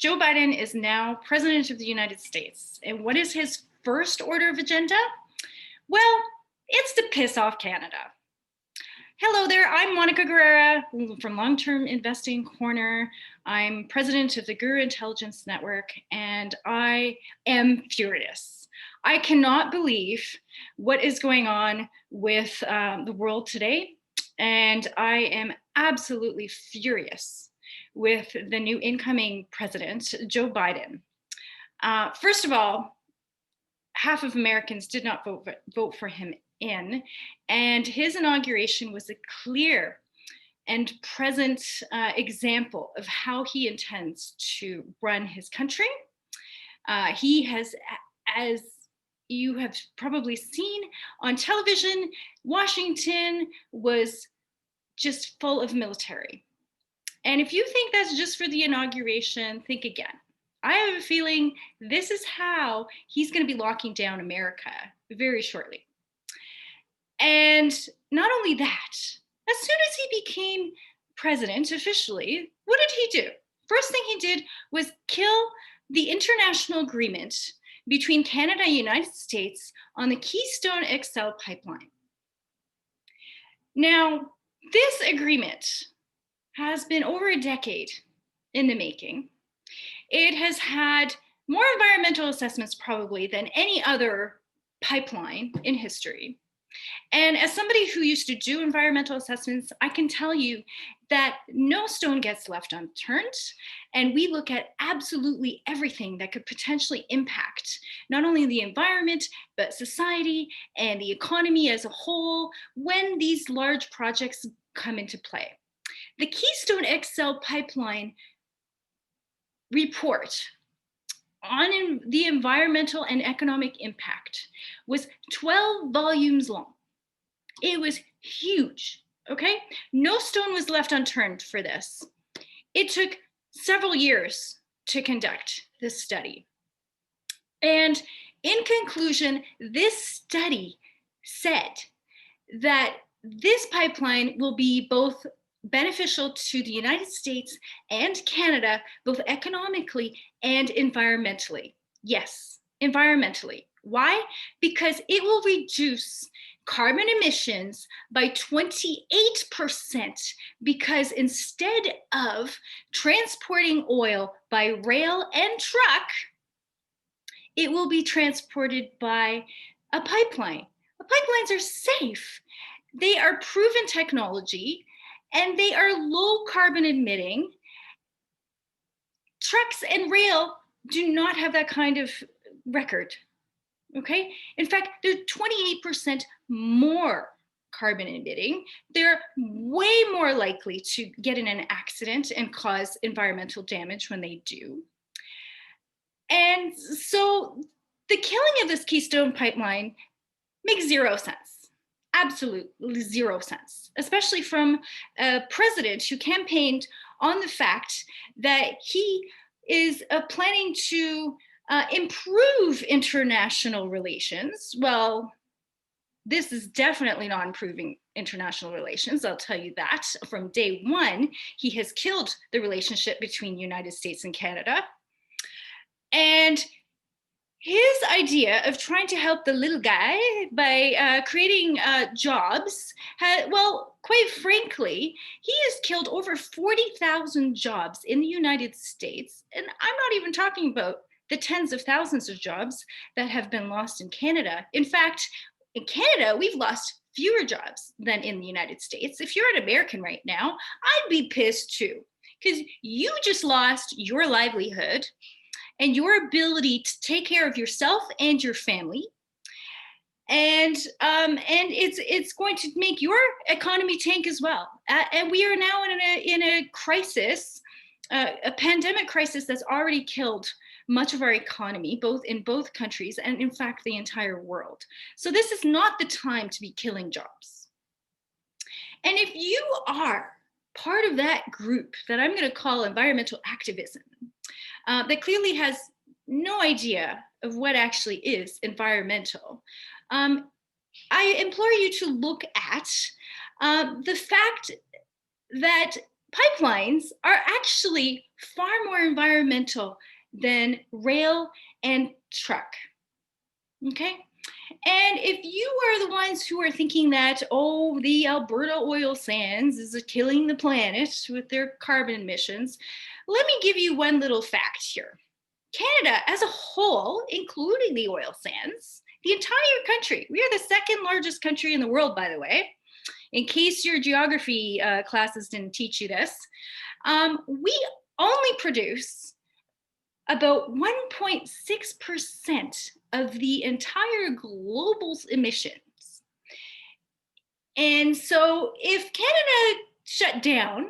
Joe Biden is now president of the United States. And what is his first order of agenda? Well, it's to piss off Canada. Hello there, I'm Monica Guerrera from Long-Term Investing Corner. I'm president of the Guru Intelligence Network, and I am furious. I cannot believe what is going on with the world today, and I am absolutely furious with the new incoming president, Joe Biden. First of all, half of Americans did not vote for him in, and his inauguration was a clear and present example of how he intends to run his country. He has, as you have probably seen on television, Washington was just full of military. And if you think that's just for the inauguration, think again. I have a feeling this is how he's going to be locking down America very shortly. And not only that, as soon as he became president officially, what did he do? First thing he did was kill the international agreement between Canada and the United States on the Keystone XL pipeline. Now, this agreement has been over a decade in the making. It has had more environmental assessments probably than any other pipeline in history. And as somebody who used to do environmental assessments, I can tell you that no stone gets left unturned. And we look at absolutely everything that could potentially impact not only the environment, but society and the economy as a whole when these large projects come into play. The Keystone XL pipeline report on the environmental and economic impact was 12 volumes long. It was huge, okay? No stone was left unturned for this. It took several years to conduct this study. And in conclusion, this study said that this pipeline will be both beneficial to the United States and Canada, both economically and environmentally. Yes, environmentally. Why? Because it will reduce carbon emissions by 28%, because instead of transporting oil by rail and truck, it will be transported by a pipeline. The pipelines are safe. They are proven technology, and they are low carbon emitting. Trucks and rail do not have that kind of record, okay? In fact, they're 28% more carbon emitting. They're way more likely to get in an accident and cause environmental damage when they do. And so the killing of this Keystone pipeline makes zero sense. Absolutely zero sense, especially from a president who campaigned on the fact that he is planning to improve international relations. Well, this is definitely not improving international relations. I'll tell you that. From day one, he has killed the relationship between the United States and Canada. And his idea of trying to help the little guy by creating jobs, well, quite frankly, he has killed over 40,000 jobs in the United States. And I'm not even talking about the tens of thousands of jobs that have been lost in Canada. In fact, in Canada, we've lost fewer jobs than in the United States. If you're an American right now, I'd be pissed too, because you just lost your livelihood and your ability to take care of yourself and your family. And it's going to make your economy tank as well. And we are now in a crisis, a pandemic crisis that's already killed much of our economy, in both countries, and in fact, the entire world. So this is not the time to be killing jobs. And if you are part of that group that I'm going to call environmental activism, that clearly has no idea of what actually is environmental, I implore you to look at the fact that pipelines are actually far more environmental than rail and truck. Okay? And if you are the ones who are thinking that, oh, the Alberta oil sands is killing the planet with their carbon emissions, let me give you one little fact here. Canada as a whole, including the oil sands, the entire country, we are the second largest country in the world, by the way, in case your geography classes didn't teach you this, we only produce about 1.6% of the entire global emissions. And so if Canada shut down,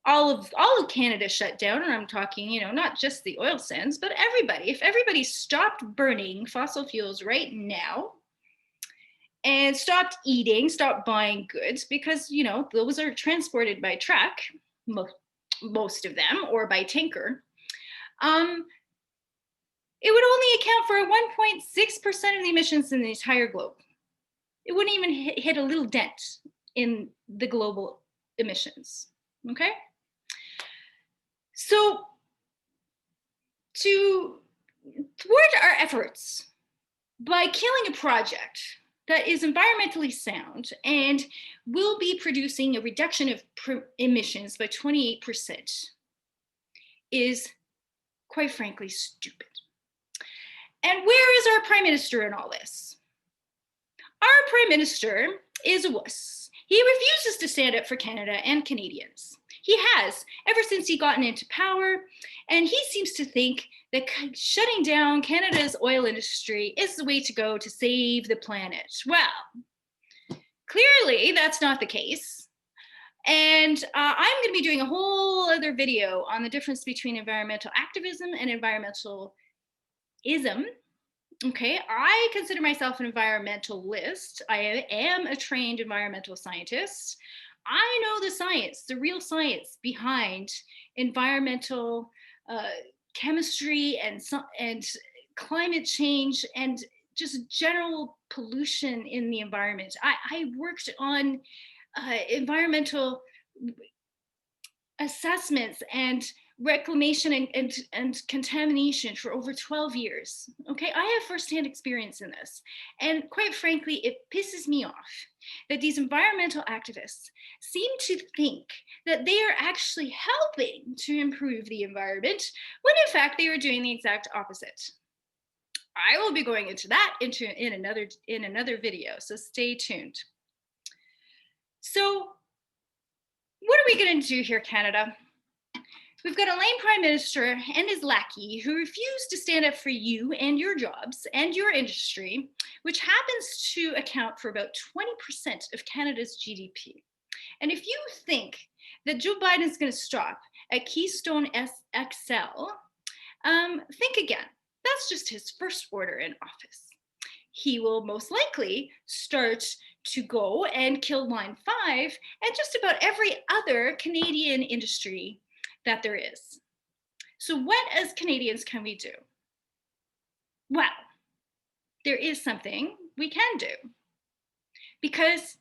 all of Canada shut down, and I'm talking, you know, not just the oil sands, but everybody, if everybody stopped burning fossil fuels right now and stopped eating, stopped buying goods, because, you know, those are transported by truck, most of them, or by tanker, it would only account for 1.6% of the emissions in the entire globe. It wouldn't even hit a little dent in the global emissions, okay? So to thwart our efforts by killing a project that is environmentally sound and will be producing a reduction of emissions by 28% is, quite frankly, stupid. And where is our Prime Minister in all this? Our Prime Minister is a wuss. He refuses to stand up for Canada and Canadians. He has, ever since he gotten into power, and he seems to think that shutting down Canada's oil industry is the way to go to save the planet. Well, clearly that's not the case. And I'm going to be doing a whole other video on the difference between environmental activism and environmentalism. Okay, I consider myself an environmentalist. I am a trained environmental scientist. I know the science, the real science behind environmental chemistry and climate change and just general pollution in the environment. I worked on environmental assessments and reclamation and contamination for over 12 years. Okay, I have firsthand experience in this. And quite frankly, it pisses me off that these environmental activists seem to think that they are actually helping to improve the environment, when in fact they are doing the exact opposite. I will be going into that in another video, so stay tuned. So what are we going to do here, Canada? We've got a lame prime minister and his lackey who refuse to stand up for you and your jobs and your industry, which happens to account for about 20% of Canada's GDP. And if you think that Joe Biden is going to stop at Keystone XL, think again. That's just his first order in office. He will most likely start to go and kill Line 5 and just about every other Canadian industry that there is. So what as Canadians can we do? Well, there is something we can do. Because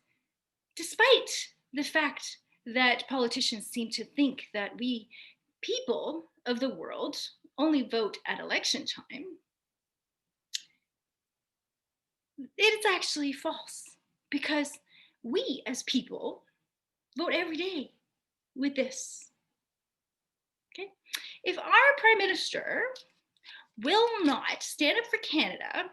despite the fact that politicians seem to think that we people of the world only vote at election time, it's actually false. Because we as people vote every day with this. Okay? If our Prime Minister will not stand up for Canada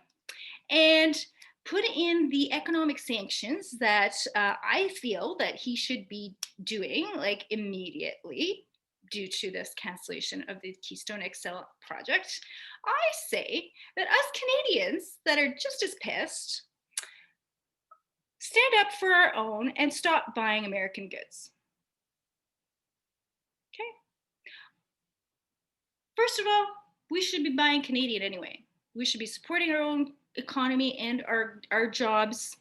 and put in the economic sanctions that I feel that he should be doing, like immediately, due to this cancellation of the Keystone XL project, I say that us Canadians that are just as pissed, stand up for our own and stop buying American goods. Okay. First of all, we should be buying Canadian anyway. We should be supporting our own economy and our jobs.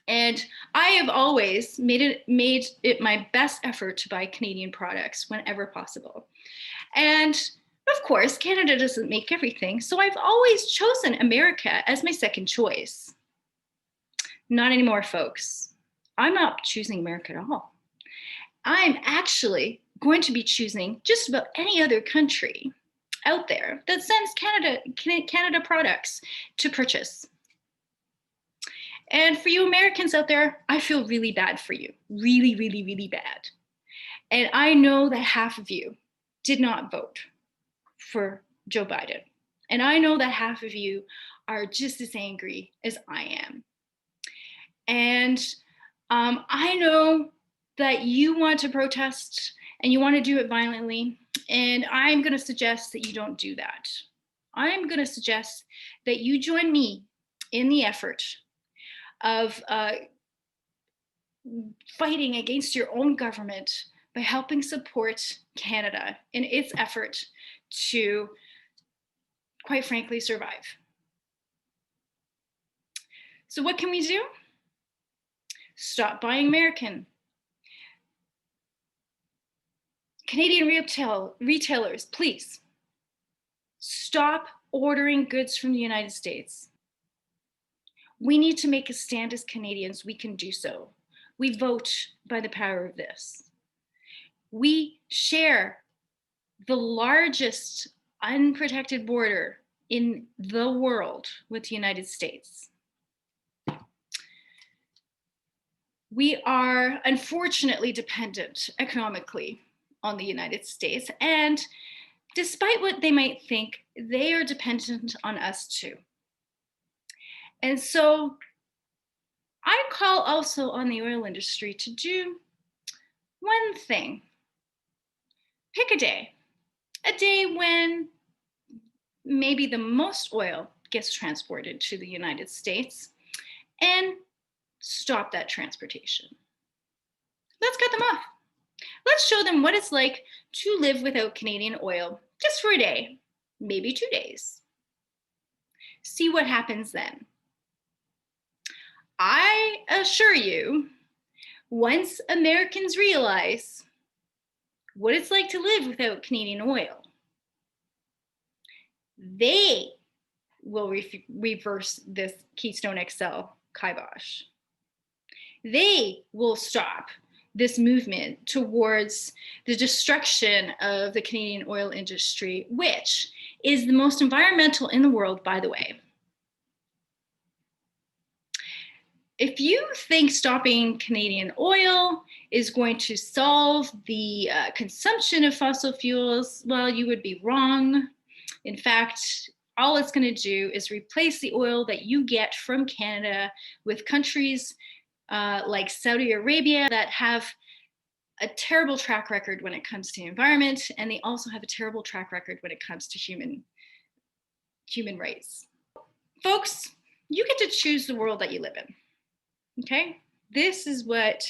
And I have always made it my best effort to buy Canadian products whenever possible. And of course, Canada doesn't make everything, so I've always chosen America as my second choice. Not anymore, folks. I'm not choosing America at all. I'm actually going to be choosing just about any other country out there that sends Canada products to purchase. And for you Americans out there, I feel really bad for you. Really, really, really bad. And I know that half of you did not vote for Joe Biden. And I know that half of you are just as angry as I am. And I know that you want to protest and you want to do it violently. And I'm going to suggest that you don't do that. I'm going to suggest that you join me in the effort of fighting against your own government by helping support Canada in its effort to, quite frankly, survive. So what can we do? Stop buying American. Canadian retailers, please stop ordering goods from the United States. We need to make a stand as Canadians. We can do so. We vote by the power of this. We share the largest unprotected border in the world with the United States. We are unfortunately dependent economically on the United States, and despite what they might think, they are dependent on us too. And so I call also on the oil industry to do one thing. Pick a day when maybe the most oil gets transported to the United States, and stop that transportation. Let's cut them off. Let's show them what it's like to live without Canadian oil just for a day, maybe 2 days. See what happens then. I assure you, once Americans realize what it's like to live without Canadian oil, they will reverse this Keystone XL kibosh. They will stop this movement towards the destruction of the Canadian oil industry, which is the most environmental in the world, by the way. If you think stopping Canadian oil is going to solve the consumption of fossil fuels, well, you would be wrong. In fact, all it's going to do is replace the oil that you get from Canada with countries like Saudi Arabia that have a terrible track record when it comes to the environment, and they also have a terrible track record when it comes to human rights. Folks, you get to choose the world that you live in. Okay? This is what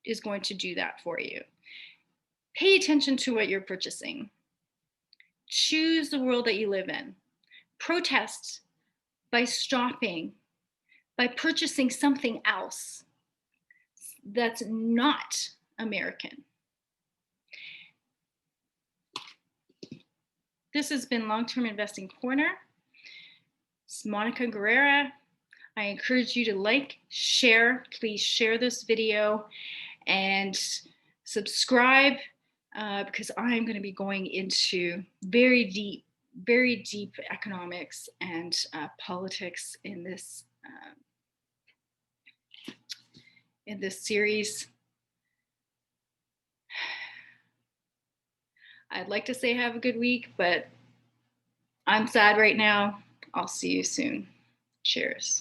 is going to do that for you. Pay attention to what you're purchasing. Choose the world that you live in. Protest by stopping, by purchasing something else that's not American. This has been Long-Term Investing Corner. It's Monica Guerrera. I encourage you to like, share, please share this video, and subscribe because I'm going to be going into very deep economics and politics in this series. I'd like to say have a good week, but I'm sad right now. I'll see you soon. Cheers.